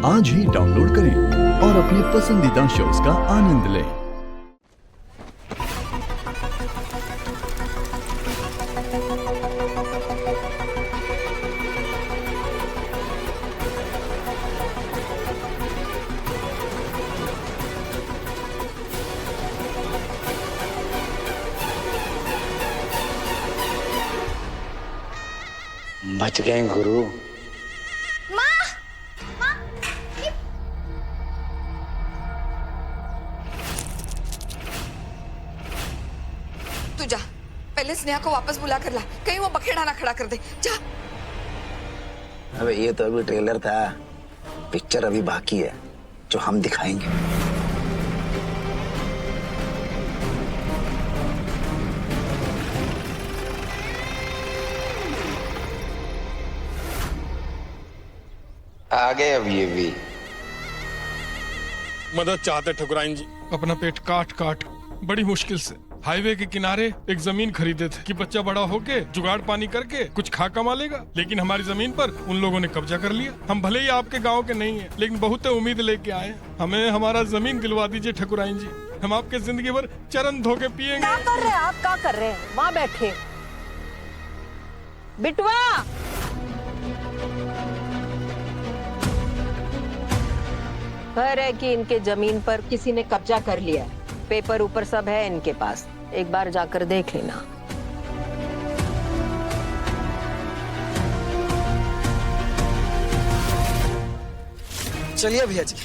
आज ही डाउनलोड करें और अपने पसंदीदा शोज का आनंद लें। बच गए गुरु। तू जा, पहले स्नेहा को वापस बुला कर ला, कहीं वो बखेड़ा ना खड़ा कर दे। जा। अबे ये तो अभी ट्रेलर था, पिक्चर अभी बाकी है जो हम दिखाएंगे। आगे अब ये भी मदद चाहते ठकुराइन जी। अपना पेट काट काट बड़ी मुश्किल से हाईवे के किनारे एक जमीन खरीदे थे कि बच्चा बड़ा होके जुगाड़ पानी करके कुछ खा कमा लेगा, लेकिन हमारी जमीन पर उन लोगों ने कब्जा कर लिया। हम भले ही आपके गांव के नहीं हैं, लेकिन बहुत उम्मीद लेके आए। हमें हमारा जमीन दिलवा दीजिए ठकुराइन जी, हम आपके जिंदगी भर चरण धो के पियेंगे। क्या कर रहे हैं आप? क्या कर रहे हैं? वहाँ बैठे बिटवा। खैर है कि इनके जमीन पर किसी ने कब्जा कर लिया है, पेपर ऊपर सब है इनके पास, एक बार जाकर देख लेना। चलिए भैया जी,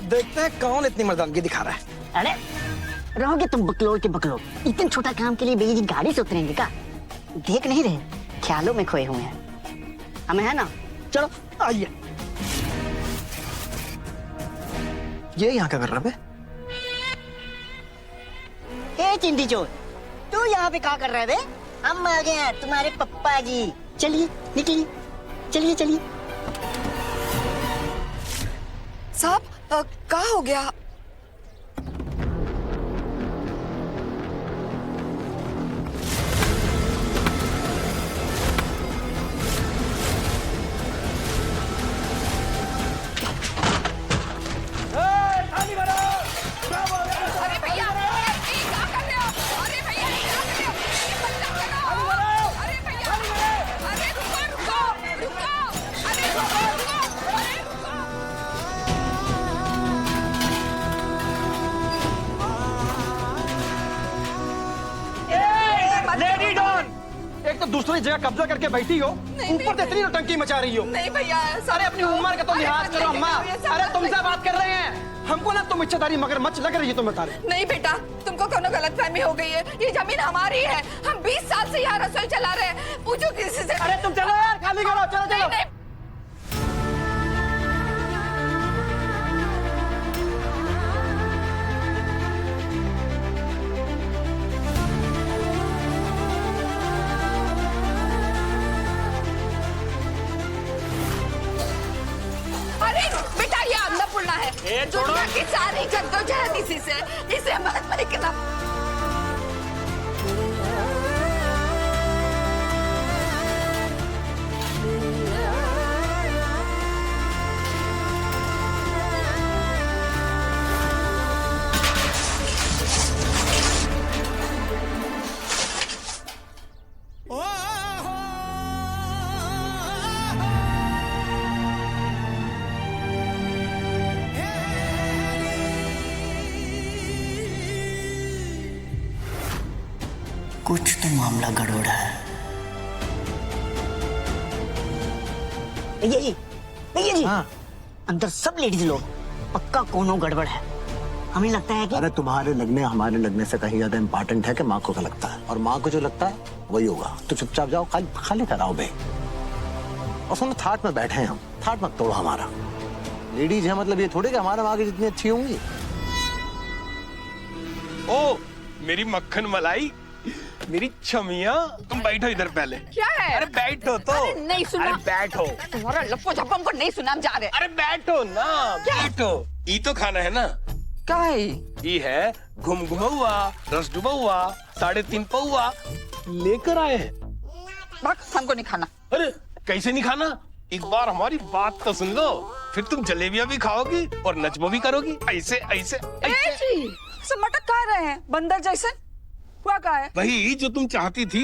देखते हैं कौन इतनी मर्दानगी दिखा रहा है। अरे रहोगे तुम बकलोल के बकलोल, इतने छोटा काम के लिए भैया जी गाड़ी से उतरेंगे क्या? देख नहीं रहे, ख्यालों में खोए हुए हैं। हमें है ना, चलो आइए। ये यहाँ क्या कर रहा है? ए चिंटी चोर, तू यहाँ पे क्या कर रहा है बे? हम आ गए हैं, तुम्हारे पप्पा जी। चलिए निकलिए, चलिए चलिए। साहब, क्या हो गया? अरे भैया, क्या कर रहे हो? अरे भैया, क्या कर रहे हो? बंद करो। अरे भैया, अरे रुको रुको रुको, अरे रुको रुको, अरे रुको। लेडी डॉन, एक तो दूसरी जगह कब्जा करके बैठी हो, ऊपर से इतनी नौटंकी मचा रही हो। नहीं भैया, अरे अपनी उम्र का तो लिहाज करो अम्मा। अरे तुमसे बात कर रहे हैं, हमको ना तुम इच्छाधारी मगरमच्छ लग रही है तुम्हें तारे। नहीं बेटा, तुमको कोनो गलतफहमी हो गई है। ये जमीन हमारी है, हम 20 साल से यहाँ रसोई चला रहे हैं। पूछो किसी से। अरे तुम चलो यार, खाली करो, चलो चलो। नहीं, अरे बेटा, ये अन्नपूर्णा है। दुनिया की सारी जद्दोजहद इसी से, इसे मत फेंकना। कुछ तो मामला गड़बड़ है। भैया जी, भैया जी, हाँ। अंदर सब लेडीज लोग, पक्का कोनो गड़बड़ है। हमें लगता है कि अरे तुम्हारे लगने हमारे लगने से कहीं ज्यादा इम्पोर्टेंट है कि माँ को क्या लगता है, और माँ को जो लगता है वही होगा। तो चुपचाप जाओ, खाली खाली कराओ बे। और सुनो, थाट में बैठे हैं हम, थाट मत तोड़ो हमारा। लेडीज है मतलब ये थोड़ी कि हमारे माँ की जितनी अच्छी होंगी। ओ मेरी मक्खन मलाई, मेरी छमिया, तुम बैठो इधर पहले। क्या है? अरे बैठो तो। अरे नहीं सुना। अरे बैठो। तुम्हारा लप्पो झप्पो हमको नहीं सुना, हम जा रहे हैं। अरे बैठो ना, बैठो। ई तो खाना है ना। क्या है? ये है घुम घुमौआ, रस डुबौआ, 3.5 पौआ लेकर आए हैं। हमको नहीं खाना। अरे कैसे नहीं खाना? एक बार हमारी बात तो सुन लो, फिर तुम जलेबियां भी खाओगी और नचबो भी करोगी, ऐसे ऐसे ऐसे। सब मटक कह रहे हैं बंदर जैसे, हुआ क्या है? वही जो तुम चाहती थी,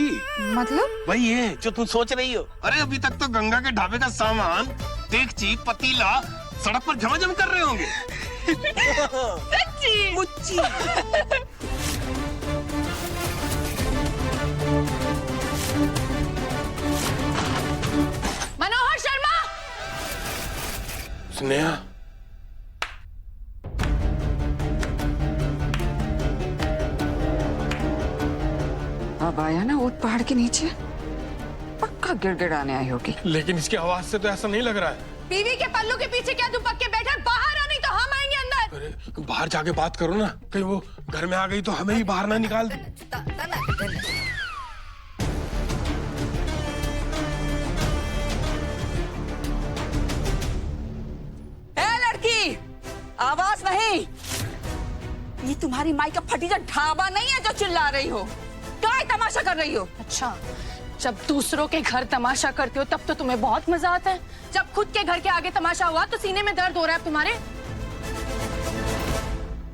मतलब वही है जो तुम सोच रही हो। अरे अभी तक तो गंगा के ढाबे का सामान, देगची, पतीला सड़क पर झमाझम कर रहे होंगे। सच्ची मुच्ची। मनोहर शर्मा, स्नेहा, अब आया ना ऊट पहाड़ के नीचे, पक्का गिड़गिड़ाने आई होगी। लेकिन इसकी आवाज से तो ऐसा नहीं लग रहा है। बीवी के पल्लू के पीछे क्या दुपक के बैठा, बाहर आ नहीं तो हम आएंगे अंदर। अरे बाहर जाके बात करो ना, कहीं वो घर में आ गई तो हमें ही बाहर ना निकाल दे। ए लड़की, आवाज नहीं। ये तुम्हारी माई का फटीचा ढाबा नहीं है जो चिल्ला रही हो। क्या तमाशा कर रही हो? अच्छा, जब दूसरों के घर तमाशा करते हो तब तो तुम्हें बहुत मजा आता है, जब खुद के घर के आगे तमाशा हुआ तो सीने में दर्द हो रहा है तुम्हारे।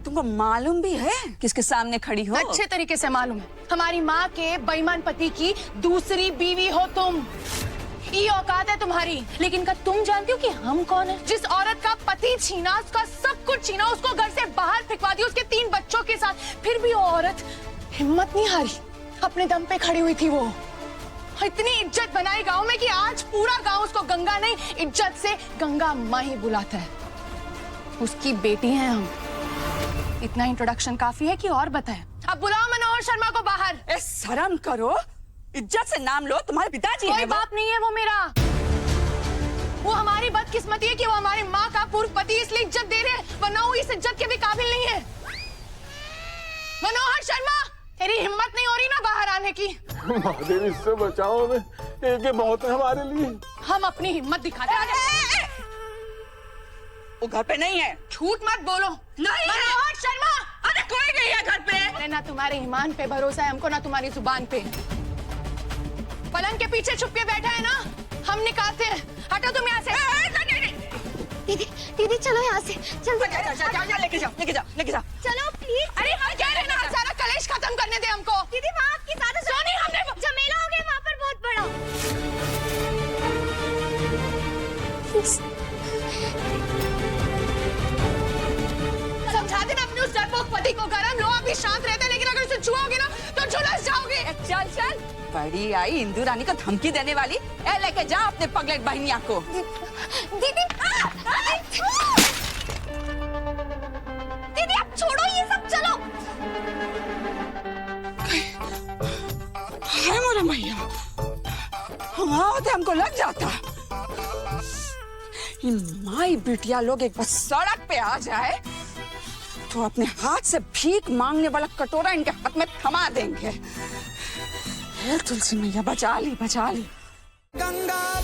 तुमको मालूम भी है किसके सामने खड़ी हो? अच्छे तरीके से मालूम है, हमारी माँ के बेईमान पति की दूसरी बीवी हो तुम। ये औकात है तुम्हारी, लेकिन क्या तुम जानती हो कि हम कौन है? जिस औरत का पति छीना, उसका सब कुछ छीना, उसको घर से बाहर फेंकवा दिया उसके 3 बच्चों के साथ, फिर भी वो औरत हिम्मत नहीं हारी, अपने दम पे खड़ी हुई थी। वो इतनी इज्जत बनाई गांव में कि आज पूरा गांव उसको गंगा नहीं, इज्जत से गंगा माँ ही बुलाता है। उसकी बेटी हैं हम। इतना इंट्रोडक्शन काफी है कि और बताएं। अब बुलाओ मनोहर शर्मा को बाहर। ए शर्म करो, इज्जत से नाम लो, तुम्हारे पिताजी कोई हैं वो। बाप नहीं है वो मेरा। वो हमारी बदकिस्मती है कि वो हमारी माँ का पूर्व पति इसलिए इज्जत दे रहे हैं, वरना वो इस इज्जत के भी काबिल नहीं है। मनोहर शर्मा, तेरी हिम्मत नहीं हो रही ना बाहर आने की? महादेव इससे बचाओ हमें, एक बहुत है हमारे लिए। हम अपनी हिम्मत दिखाते हैं। वो घर पे नहीं है। झूठ मत बोलो। नहीं मनोहर शर्मा, अरे कोई नहीं है घर पे। अरे ना तुम्हारे ईमान पे भरोसा है हमको, ना तुम्हारी जुबान पे। पलंग के पीछे छुप के बैठा है ना, हम निकालते हैं। हटो तुम यहाँ से। दीदी दीदी चलो यहाँ से, जल्दी लेके जाओ लेके जाओ लेके जाओ। चलो प्लीज। अरे हम कह रहे हैं ना, सारा कलेश खत्म करने दे हमको। दीदी वहाँ आपकी ज्यादा सोनी, हमने झमेला हो गया वहाँ पर बहुत बड़ा। समझा देना अपने उस डरपोक पति को। गरम लो, अभी शांत रहते, लेकिन अगर उसे छुओगे ना तो झुलस जाओगे। चल चल, बड़ी आई इंदु रानी को धमकी देने वाली। ए लेके जा अपने पगलेट बहनिया को। दीदी दीदी आप छोड़ो ये सब, चलो। हाय मोरा मैया, हम होते हमको लग जाता। ये माई बिटिया लोग एक बार सड़क पे आ जाए तो अपने हाथ से भीख मांगने वाला कटोरा इनके हाथ में थमा देंगे। हे तुलसी मैया, बचा ली बचा ली। गंगा